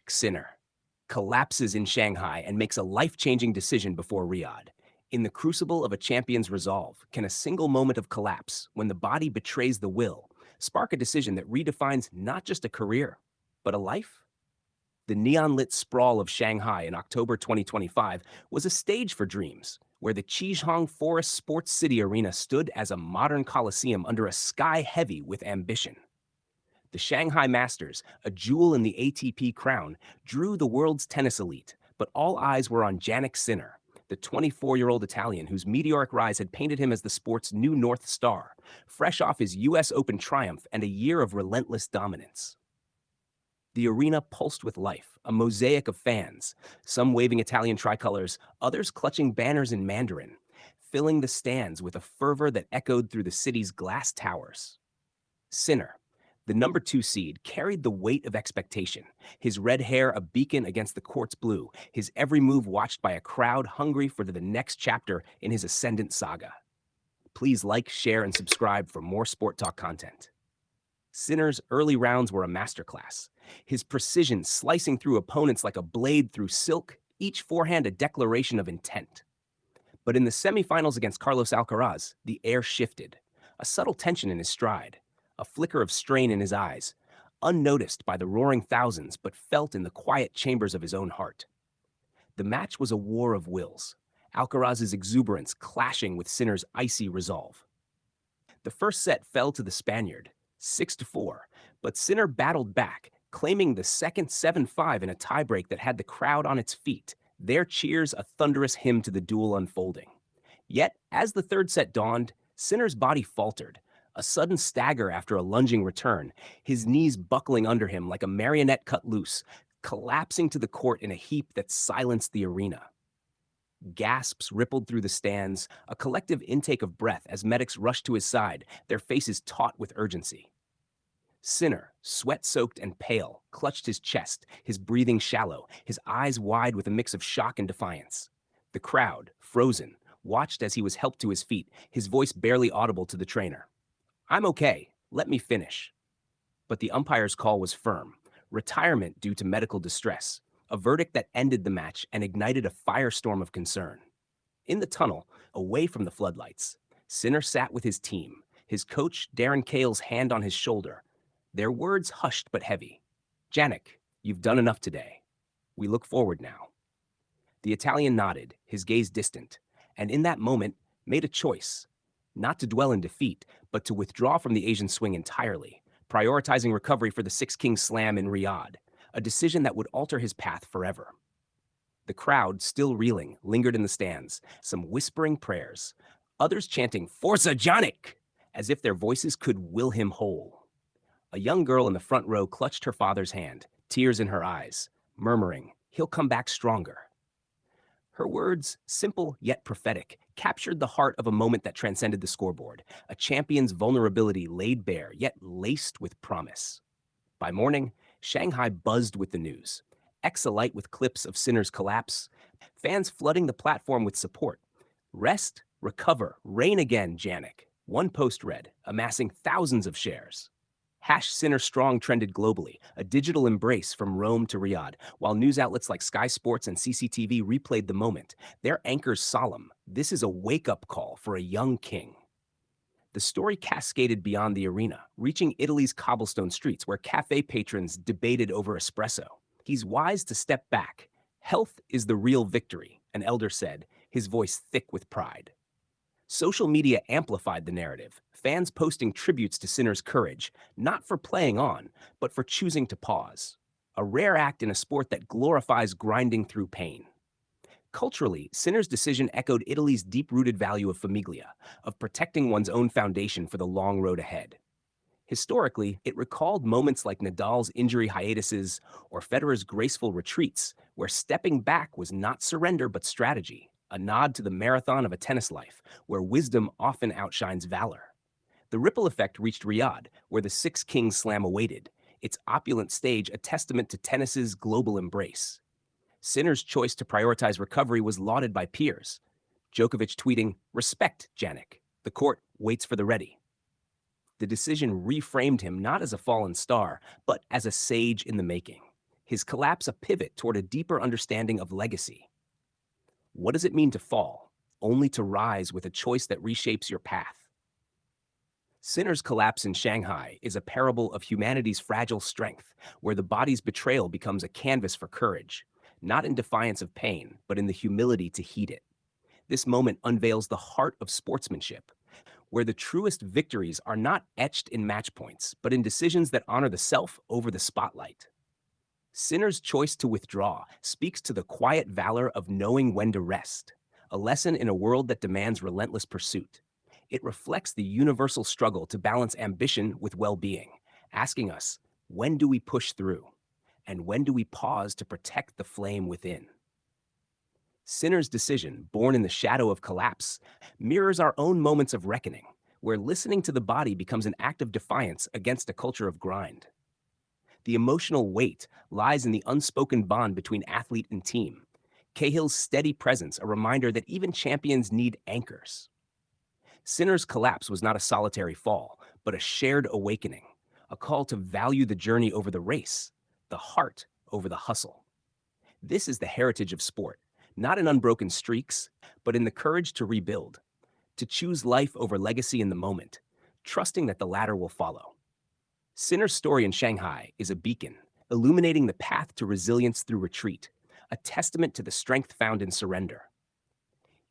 Jannik Sinner collapses in Shanghai and makes a life-changing decision before Riyadh. In the crucible of a champion's resolve, can a single moment of collapse, when the body betrays the will, spark a decision that redefines not just a career, but a life? The neon-lit sprawl of Shanghai in October 2025 was a stage for dreams, where the Qizhong Forest Sports City Arena stood as a modern coliseum under a sky heavy with ambition. The Shanghai Masters, a jewel in the ATP crown, drew the world's tennis elite, but all eyes were on Jannik Sinner, the 24-year-old Italian whose meteoric rise had painted him as the sport's new North Star, fresh off his US Open triumph and a year of relentless dominance. The arena pulsed with life, a mosaic of fans, some waving Italian tricolors, others clutching banners in Mandarin, filling the stands with a fervor that echoed through the city's glass towers. Sinner, the number 2 seed, carried the weight of expectation, his red hair a beacon against the court's blue, his every move watched by a crowd hungry for the next chapter in his ascendant saga. Please like, share, and subscribe for more Sport Talk content. Sinner's early rounds were a masterclass, his precision slicing through opponents like a blade through silk, each forehand a declaration of intent. But in the semifinals against Carlos Alcaraz, the air shifted, a subtle tension in his stride, a flicker of strain in his eyes, unnoticed by the roaring thousands but felt in the quiet chambers of his own heart. The match was a war of wills, Alcaraz's exuberance clashing with Sinner's icy resolve. The first set fell to the Spaniard, 6-4, but Sinner battled back, claiming the second 7-5 in a tiebreak that had the crowd on its feet, their cheers a thunderous hymn to the duel unfolding. Yet, as the third set dawned, Sinner's body faltered, a sudden stagger after a lunging return, his knees buckling under him like a marionette cut loose, collapsing to the court in a heap that silenced the arena. Gasps rippled through the stands, a collective intake of breath as medics rushed to his side, their faces taut with urgency. Sinner, sweat-soaked and pale, clutched his chest, his breathing shallow, his eyes wide with a mix of shock and defiance. The crowd, frozen, watched as he was helped to his feet, his voice barely audible to the trainer. "I'm okay. Let me finish." But the umpire's call was firm. Retirement due to medical distress, a verdict that ended the match and ignited a firestorm of concern. In the tunnel, away from the floodlights, Sinner sat with his team, his coach Darren Cale's hand on his shoulder, their words hushed but heavy. "Jannik, you've done enough today. We look forward now." The Italian nodded, his gaze distant, and in that moment made a choice, not to dwell in defeat, but to withdraw from the Asian swing entirely, prioritizing recovery for the Six Kings Slam in Riyadh, a decision that would alter his path forever. The crowd, still reeling, lingered in the stands, some whispering prayers, others chanting "Forza Jannik!" as if their voices could will him whole. A young girl in the front row clutched her father's hand, tears in her eyes, murmuring, "He'll come back stronger." Her words, simple yet prophetic, captured the heart of a moment that transcended the scoreboard, a champion's vulnerability laid bare yet laced with promise. By morning, Shanghai buzzed with the news, X alight with clips of Sinner's collapse, fans flooding the platform with support. "Rest, recover, reign again, Jannik," one post read, amassing thousands of shares. #Sinner Strong trended globally, a digital embrace from Rome to Riyadh, while news outlets like Sky Sports and CCTV replayed the moment, their anchors solemn. This is a wake-up call for a young king. The story cascaded beyond the arena, reaching Italy's cobblestone streets where cafe patrons debated over espresso. "He's wise to step back. Health is the real victory," an elder said, his voice thick with pride. Social media amplified the narrative, fans posting tributes to Sinner's courage, not for playing on, but for choosing to pause. A rare act in a sport that glorifies grinding through pain. Culturally, Sinner's decision echoed Italy's deep-rooted value of famiglia, of protecting one's own foundation for the long road ahead. Historically, it recalled moments like Nadal's injury hiatuses or Federer's graceful retreats, where stepping back was not surrender but strategy, a nod to the marathon of a tennis life, where wisdom often outshines valor. The ripple effect reached Riyadh, where the Six Kings Slam awaited, its opulent stage a testament to tennis's global embrace. Sinner's choice to prioritize recovery was lauded by peers. Djokovic tweeting, "Respect, Jannik. The court waits for the ready." The decision reframed him not as a fallen star, but as a sage in the making. His collapse a pivot toward a deeper understanding of legacy. What does it mean to fall, only to rise with a choice that reshapes your path? Sinner's collapse in Shanghai is a parable of humanity's fragile strength, where the body's betrayal becomes a canvas for courage, not in defiance of pain, but in the humility to heed it. This moment unveils the heart of sportsmanship, where the truest victories are not etched in match points, but in decisions that honor the self over the spotlight. Sinner's choice to withdraw speaks to the quiet valor of knowing when to rest, a lesson in a world that demands relentless pursuit. It reflects the universal struggle to balance ambition with well-being, asking us, when do we push through? And when do we pause to protect the flame within? Sinner's decision, born in the shadow of collapse, mirrors our own moments of reckoning, where listening to the body becomes an act of defiance against a culture of grind. The emotional weight lies in the unspoken bond between athlete and team. Cahill's steady presence, a reminder that even champions need anchors. Sinner's collapse was not a solitary fall, but a shared awakening, a call to value the journey over the race, the heart over the hustle. This is the heritage of sport, not in unbroken streaks, but in the courage to rebuild, to choose life over legacy in the moment, trusting that the latter will follow. Sinner's story in Shanghai is a beacon, illuminating the path to resilience through retreat, a testament to the strength found in surrender.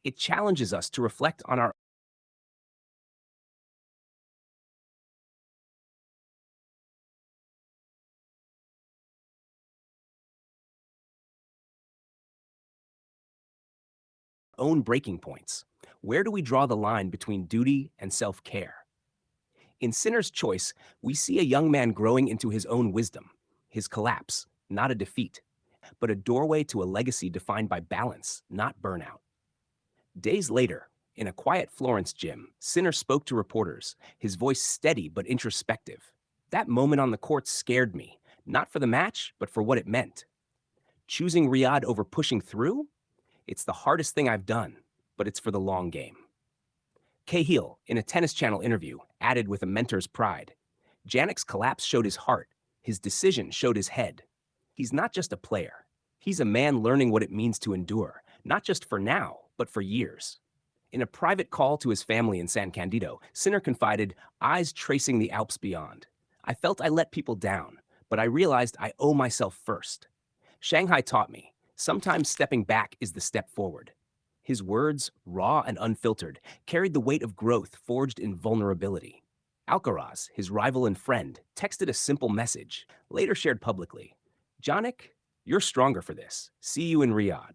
It challenges us to reflect on our own breaking points. Where do we draw the line between duty and self-care? In Sinner's choice, we see a young man growing into his own wisdom, his collapse, not a defeat, but a doorway to a legacy defined by balance, not burnout. Days later, in a quiet Florence gym, Sinner spoke to reporters, his voice steady but introspective. That moment on the court scared me, not for the match, but for what it meant. Choosing Riyadh over pushing through? It's the hardest thing I've done, but it's for the long game. Cahill, in a Tennis Channel interview, added with a mentor's pride, Jannik's collapse showed his heart, his decision showed his head. He's not just a player. He's a man learning what it means to endure, not just for now, but for years. In a private call to his family in San Candido, Sinner confided, eyes tracing the Alps beyond. I felt I let people down, but I realized I owe myself first. Shanghai taught me, sometimes stepping back is the step forward. His words, raw and unfiltered, carried the weight of growth forged in vulnerability. Alcaraz, his rival and friend, texted a simple message, later shared publicly. Jannik, you're stronger for this. See you in Riyadh.